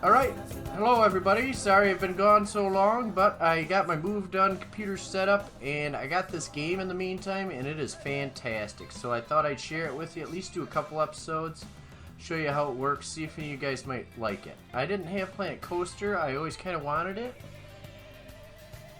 Alright, hello everybody. Sorry I've been gone so long, but I got my move done, computer set up, and I got this game in the meantime, and it is fantastic. So I thought I'd share it with you, at least do a couple episodes, show you how it works, see if any of you guys might like it. I didn't have Planet Coaster, I always kind of wanted it,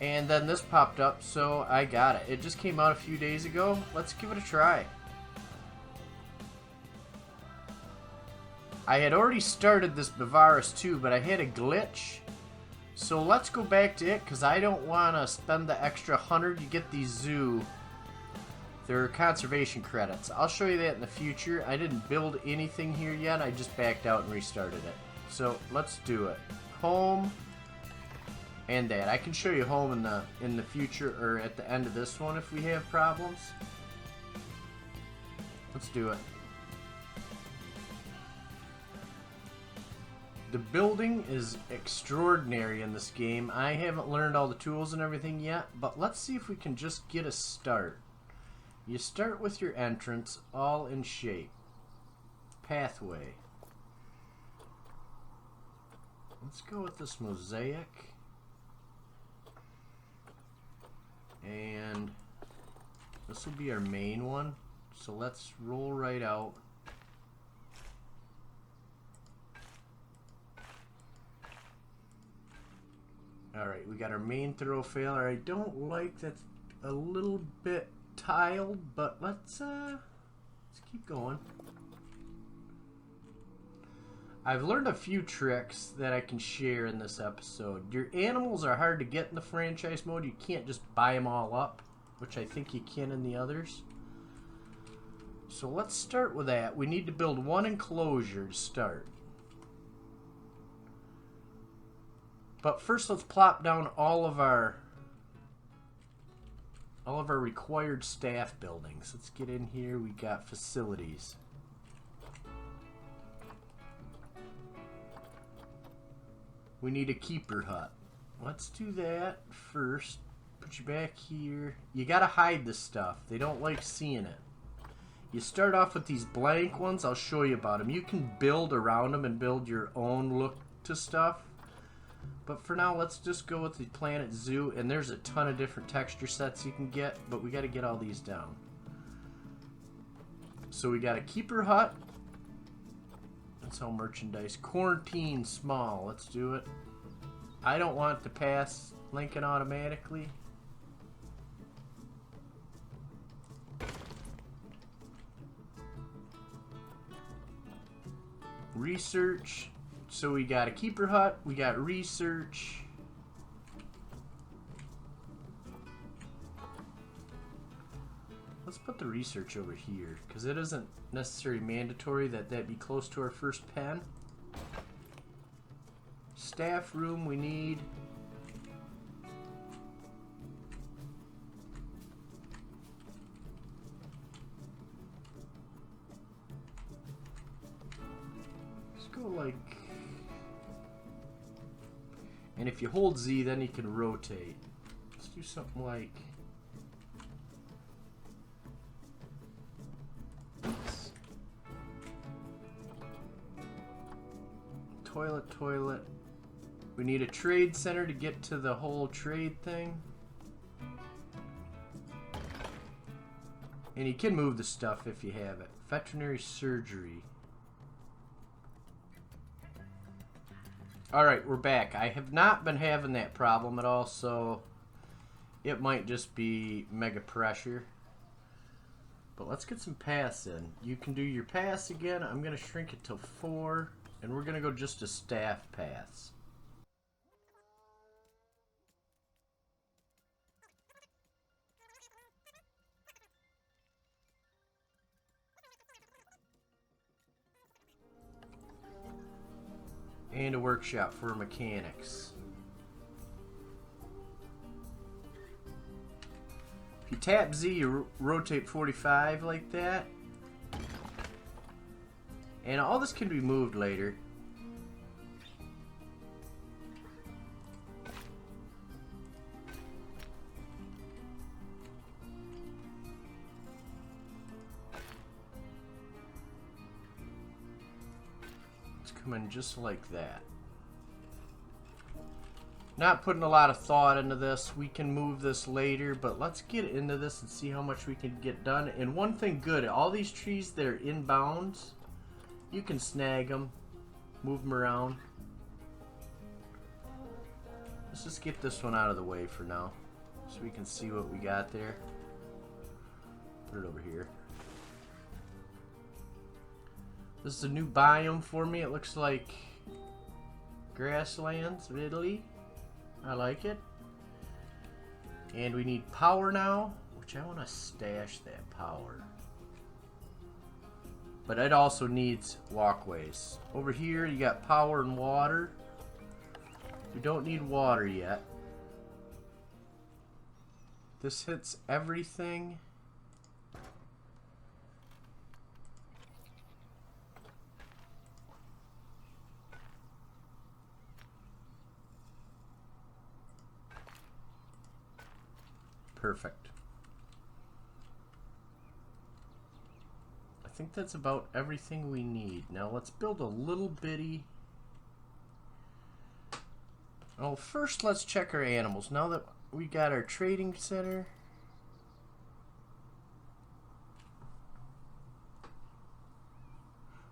and then this popped up, so I got it. It just came out a few days ago. Let's give it a try. I had already started this Bavarian too, but I had a glitch. So let's go back to it, because I don't want to spend the extra 100 you get these zoo. They're conservation credits. I'll show you that in the future. I didn't build anything here yet. I just backed out and restarted it. So let's do it. Home and that. I can show you home in the future, or at the end of this one if we have problems. Let's do it. The building is extraordinary in this game. I haven't learned all the tools and everything yet, but let's see if we can just get a start. You start with your entrance, all in shape. Pathway. Let's go with this mosaic. And this will be our main one. So let's roll right out. Alright, we got our main thoroughfare. I don't like that a little bit tiled, but let's keep going. I've learned a few tricks that I can share in this episode. Your animals are hard to get in the franchise mode. You can't just buy them all up, which I think you can in the others. So let's start with that. We need to build one enclosure to start. But first, let's plop down all of our required staff buildings. Let's get in here. We got facilities. We need a keeper hut. Let's do that first. Put you back here. You gotta hide this stuff. They don't like seeing it. You start off with these blank ones. I'll show you about them. You can build around them and build your own look to stuff. But for now, let's just go with the Planet Zoo, and there's a ton of different texture sets you can get, but we got to get all these down. So we got a keeper hut. That's all merchandise. Quarantine small. Let's do it. I don't want to pass Lincoln automatically. Research. So we got a keeper hut, we got research. Let's put the research over here, because it isn't necessarily mandatory that that be close to our first pen. Staff room we need. Let's go like... And if you hold Z, then you can rotate. Let's do something like this. Toilet, toilet. We need a trade center to get to the whole trade thing. And you can move the stuff if you have it. Veterinary surgery. Alright, we're back. I have not been having that problem at all, so it might just be mega pressure. But let's get some paths in. You can do your paths again. I'm going to shrink it to 4, and we're going to go just to staff paths. And a workshop for mechanics. you tap Z, you rotate 45 like that. And all this can be moved later. Let's come in just like that. Not putting a lot of thought into this. We can move this later, but let's get into this and see how much we can get done. And one thing good, all these trees that are in bounds, you can snag them, move them around. Let's just get this one out of the way for now, so we can see what we got there. Put it over here. This is a new biome for me. It looks like grasslands of Italy. I like it. And we need power now, which I want to stash that power. But it also needs walkways. Over here you got power and water. We don't need water yet. This hits everything. Perfect. I think that's about everything we need. Now let's build a little bitty... Oh, first let's check our animals. Now that we got our trading center.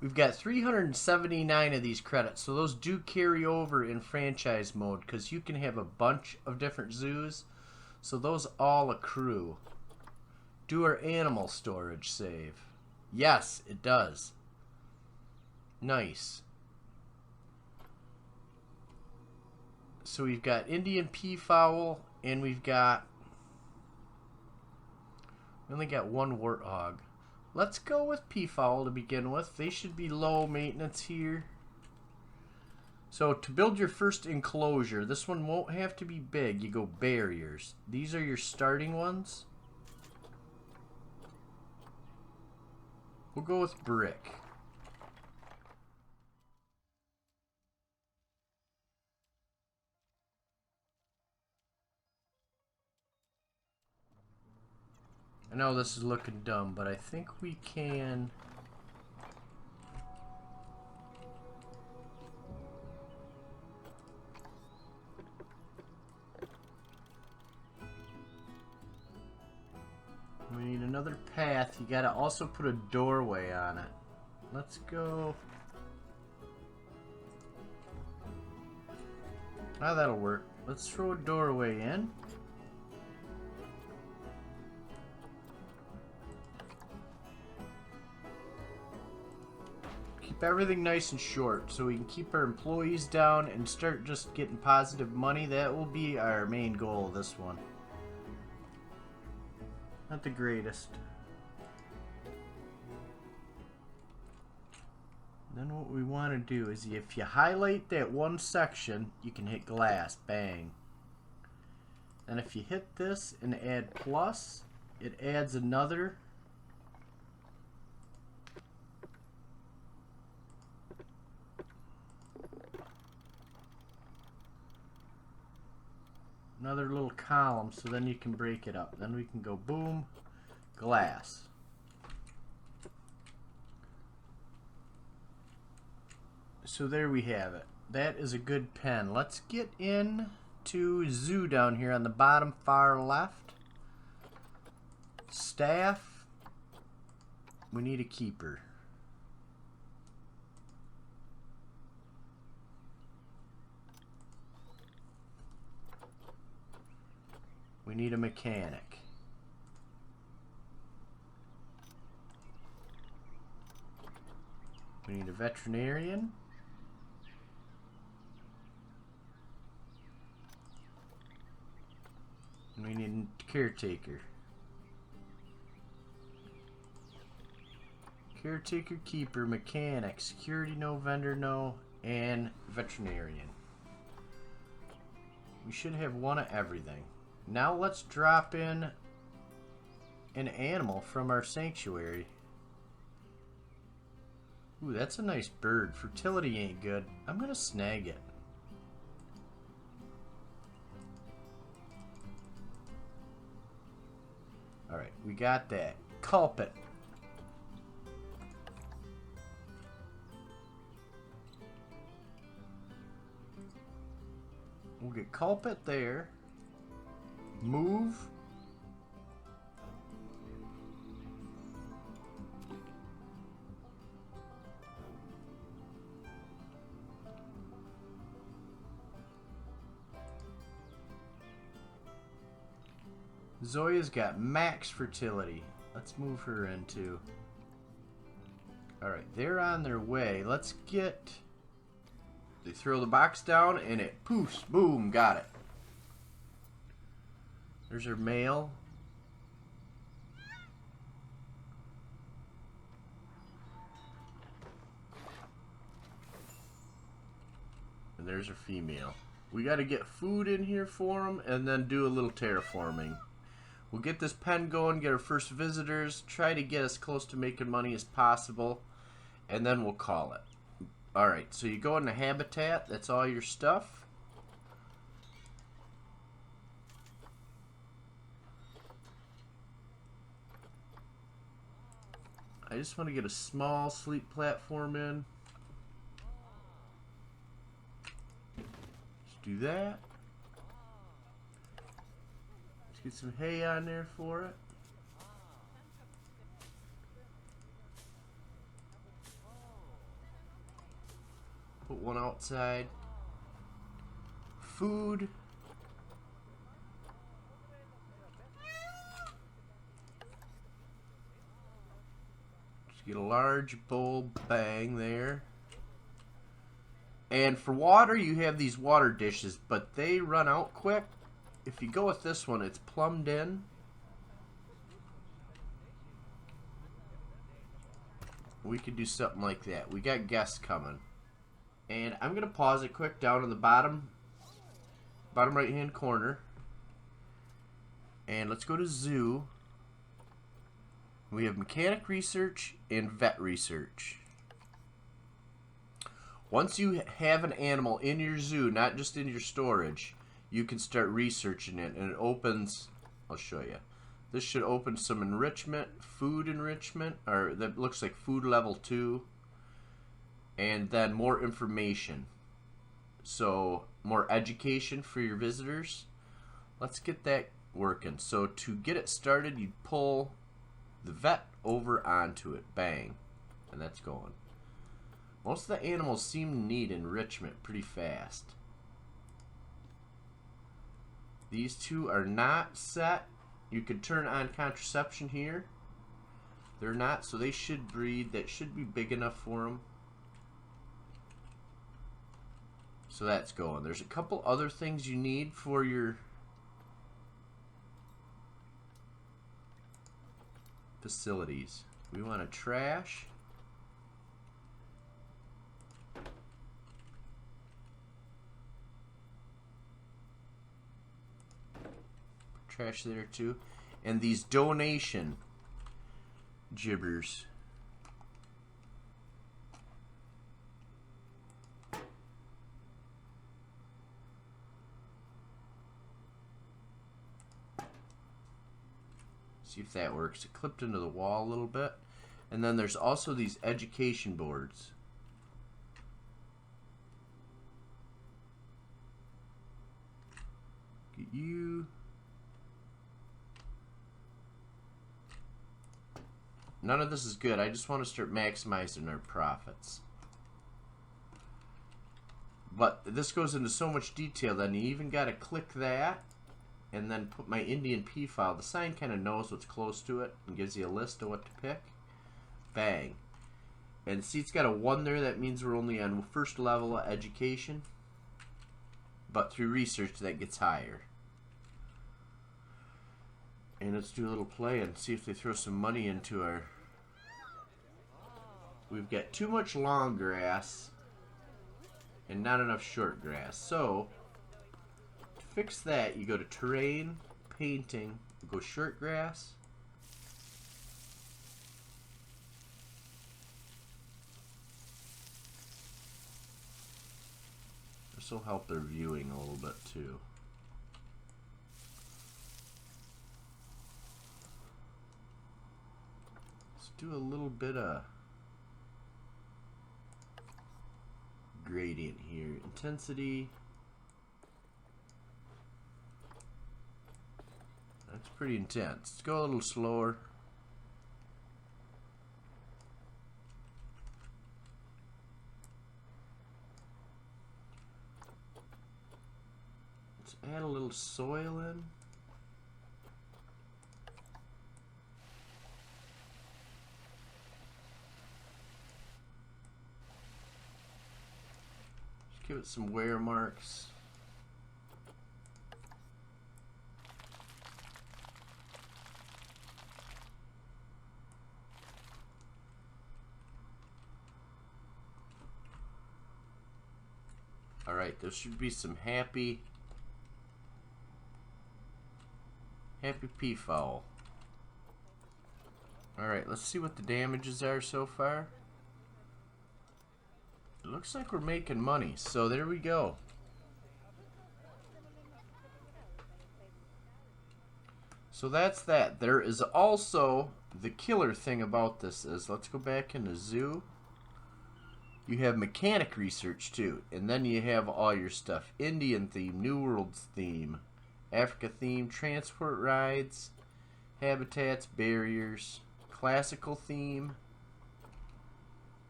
We've got 379 of these credits, so those do carry over in franchise mode because you can have a bunch of different zoos. So those all accrue. Do our animal storage save? Yes, it does. Nice. So we've got Indian peafowl, and we only got one warthog. Let's go with peafowl to begin with. They should be low maintenance here. So to build your first enclosure, this one won't have to be big. You go barriers. These are your starting ones. We'll go with brick. I know this is looking dumb, but I think we can... We need another path. You gotta also put a doorway on it. Let's go... Ah, that'll work. Let's throw a doorway in. Keep everything nice and short so we can keep our employees down and start just getting positive money. That will be our main goal of this one. Not the greatest. Then what we want to do is if you highlight that one section, you can hit glass. Bang. And if you hit this and add plus, it adds another. Another little column, so then you can break it up. Then we can go boom, glass. So there we have it. That is a good pen. Let's get in to zoo down here on the bottom far left. Staff. We need a keeper. We need a mechanic. We need a veterinarian. And we need a caretaker. Caretaker, keeper, mechanic, security no, vendor no, and veterinarian. We should have one of everything. Now let's drop in an animal from our sanctuary. Ooh, that's a nice bird. Fertility ain't good. I'm gonna snag it. Alright, we got that. Culpit. We'll get culpit there. Move. Zoya's got max fertility. Let's move her into. Alright, they're on their way. Let's get. They throw the box down and it poofs. Boom, got it. There's her male. And there's her female. We got to get food in here for them and then do a little terraforming. We'll get this pen going, get our first visitors, try to get as close to making money as possible, and then we'll call it. Alright, so you go into habitat, that's all your stuff. I just want to get a small sleep platform in. Let's do that. Get some hay on there for it. Put one outside. Food. Just get a large bowl, bang there. And for water, you have these water dishes, but they run out quick. If you go with this one, it's plumbed in. We could do something like that. We got guests coming. And I'm going to pause it quick down in the bottom right hand corner. And let's go to zoo. We have mechanic research and vet research. Once you have an animal in your zoo, not just in your storage, you can start researching it, and it opens, I'll show you. This should open some enrichment, food enrichment, or that looks like food level 2, and then more information. So, more education for your visitors. Let's get that working. So, to get it started, you pull the vet over onto it, bang, and that's going. Most of the animals seem to need enrichment pretty fast. These two are not set. You could turn on contraception here. They're not, so they should breed. That should be big enough for them. So that's going. There's a couple other things you need for your facilities. We want to trash. Trash there too. And these donation gibbers. See if that works. It clipped into the wall a little bit. And then there's also these education boards. Get you. None of this is good. I just want to start maximizing our profits. But this goes into so much detail that you even got to click that and then put my Indian peafowl. The sign kind of knows what's close to it and gives you a list of what to pick. Bang. And see, it's got a 1 there. That means we're only on first level of education. But through research, that gets higher. And let's do a little play and see if they throw some money into our... We've got too much long grass and not enough short grass. So, to fix that, you go to terrain, painting, go short grass, This will help their viewing a little bit too. Let's do a little bit of gradient here. Intensity. That's pretty intense. Let's go a little slower. Let's add a little soil in. Just give it some wear marks. Alright, there should be some happy peafowl. Alright, let's see what the damages are so far. It looks like we're making money, so there we go. So that's that. There is also the killer thing about this is, let's go back into zoo. You have mechanic research too, and then you have all your stuff. Indian theme, New World theme, Africa theme, transport rides, habitats, barriers, classical theme,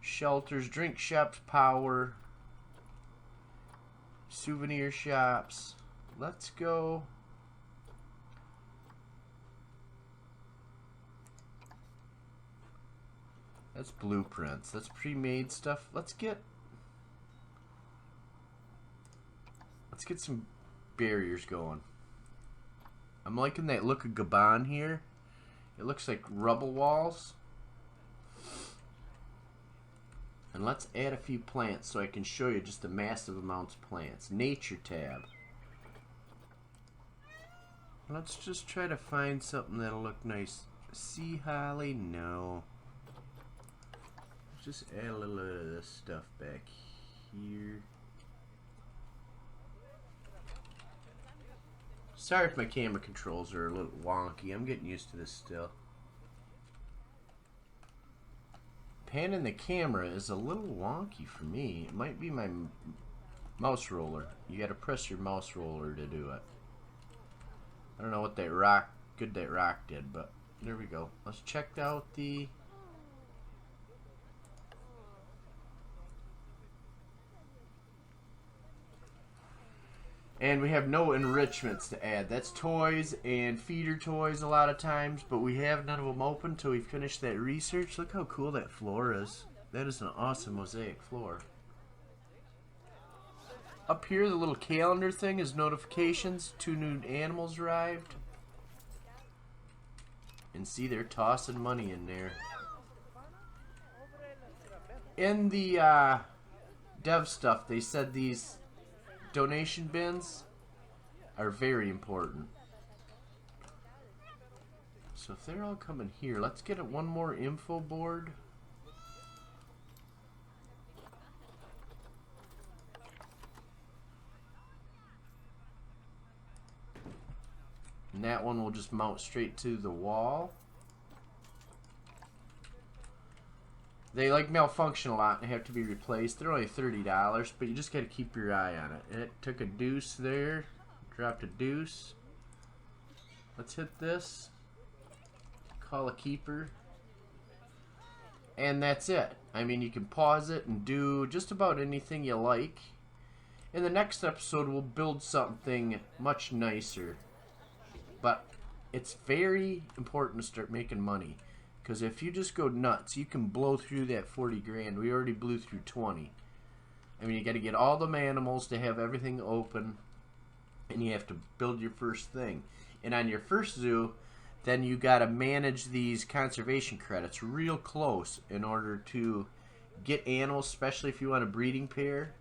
shelters, drink shops, power, souvenir shops. Let's go. That's blueprints. That's pre-made stuff. Let's get some barriers going. I'm liking that look of Gabon here. It looks like rubble walls. And let's add a few plants so I can show you just the massive amounts of plants. Nature tab. Let's just try to find something that'll look nice. Sea holly? No. Just add a little bit of this stuff back here. Sorry if my camera controls are a little wonky. I'm getting used to this still. Panning the camera is a little wonky for me. It might be my mouse roller. You gotta press your mouse roller to do it. I don't know what that rock did, but there we go. Let's check out the and we have no enrichments to add. That's toys and feeder toys a lot of times, but we have none of them open until we finish that research. Look how cool that floor is. That is an awesome mosaic floor. Up here, the little calendar thing is notifications. 2 new animals arrived. And see, they're tossing money in there. In the dev stuff, they said these donation bins are very important. So if they're all coming here, let's get one more info board. And that one will just mount straight to the wall. They like malfunction a lot and have to be replaced. They're only $30, but you just got to keep your eye on it. It took a deuce there, dropped a deuce. Let's hit this. Call a keeper. And that's it. I mean, you can pause it and do just about anything you like. In the next episode, we'll build something much nicer. But it's very important to start making money. Because if you just go nuts, you can blow through that 40 grand. We already blew through 20. I mean, you got to get all them animals to have everything open. And you have to build your first thing. And on your first zoo, then you got to manage these conservation credits real close in order to get animals, especially if you want a breeding pair.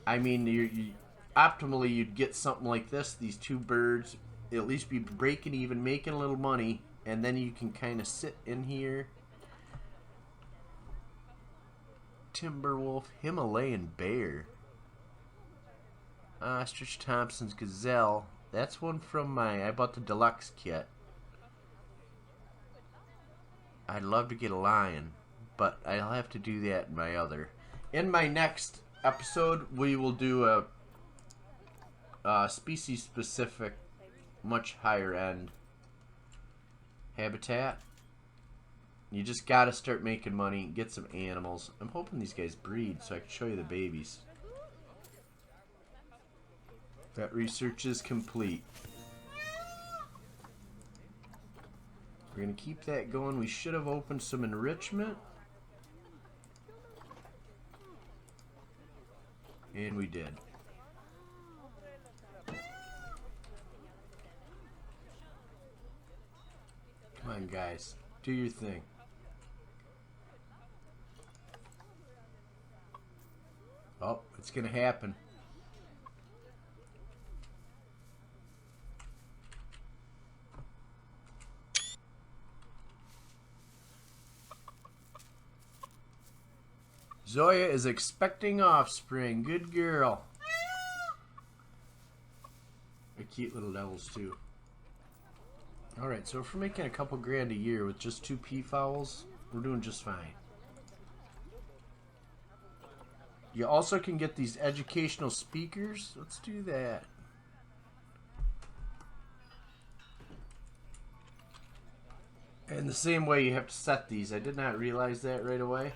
I mean, optimally, you'd get something like this, these 2 birds, at least be breaking even, making a little money. And then you can kind of sit in here. Timber wolf, Himalayan bear. Ostrich Thompson's Gazelle. That's one from I bought the deluxe kit. I'd love to get a lion, but I'll have to do that in my other. In my next episode, we will do a species-specific, much higher-end habitat. You just gotta start making money, get some animals. I'm hoping these guys breed so I can show you the babies. That research is complete. We're going to keep that going. We should have opened some enrichment. And we did. Come on, guys. Do your thing. Oh, it's going to happen. Zoya is expecting offspring. Good girl. They're cute little devils too. Alright, so if we're making a couple grand a year with just 2 peafowls, we're doing just fine. You also can get these educational speakers. Let's do that. And the same way you have to set these. I did not realize that right away.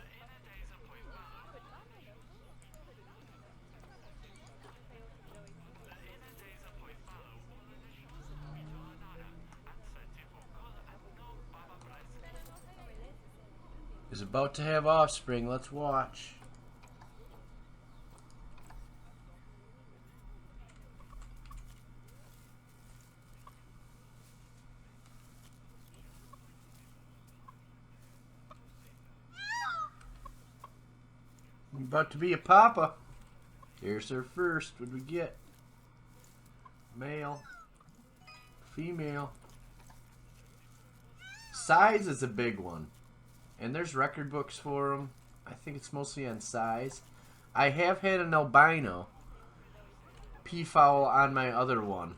Is about to have offspring. Let's watch. About to be a papa. Here's her first. What did we get? Male. Female. Size is a big one. And there's record books for them. I think it's mostly on size. I have had an albino peafowl on my other one.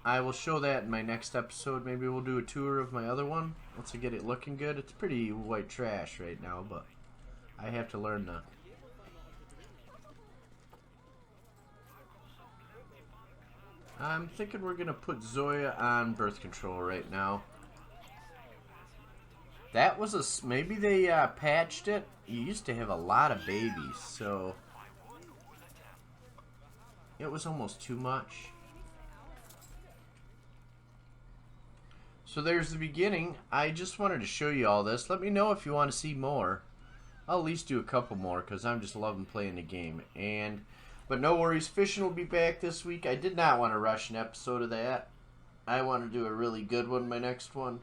I will show that in my next episode. Maybe we'll do a tour of my other one once I get it looking good. It's pretty white trash right now, but I have to learn to. I'm thinking we're going to put Zoya on birth control right now. That was a... Maybe they patched it. You used to have a lot of babies, so... It was almost too much. So there's the beginning. I just wanted to show you all this. Let me know if you want to see more. I'll at least do a couple more because I'm just loving playing the game. But no worries, fishing will be back this week. I did not want to rush an episode of that. I want to do a really good one, my next one.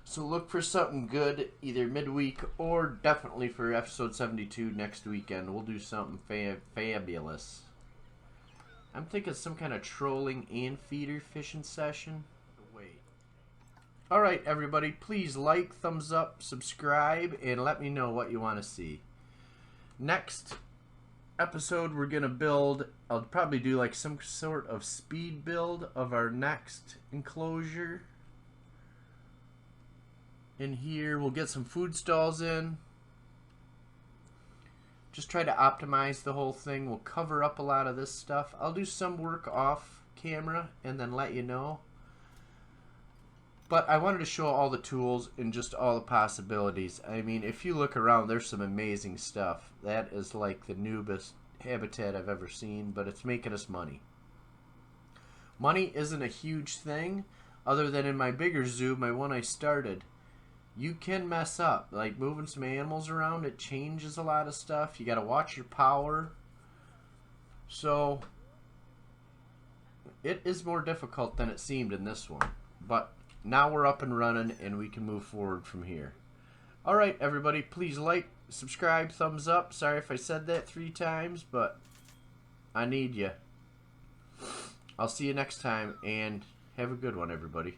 So look for something good either midweek or definitely for episode 72 next weekend. We'll do something fabulous. I'm thinking some kind of trolling and feeder fishing session. Wait. Alright everybody, please like, thumbs up, subscribe, and let me know what you want to see. Next episode we're going to build, I'll probably do like some sort of speed build of our next enclosure. In here, we'll get some food stalls in. Just try to optimize the whole thing. We'll cover up a lot of this stuff. I'll do some work off camera and then let you know. But I wanted to show all the tools and just all the possibilities. I mean, if you look around, there's some amazing stuff. That is like the newest habitat I've ever seen, but it's making us money. Money isn't a huge thing, other than in my bigger zoo, my one I started. You can mess up, like moving some animals around, it changes a lot of stuff. You got to watch your power. So, it is more difficult than it seemed in this one. But now we're up and running and we can move forward from here. Alright everybody, please like, subscribe, thumbs up. Sorry if I said that 3 times, but I need you. I'll see you next time and have a good one everybody.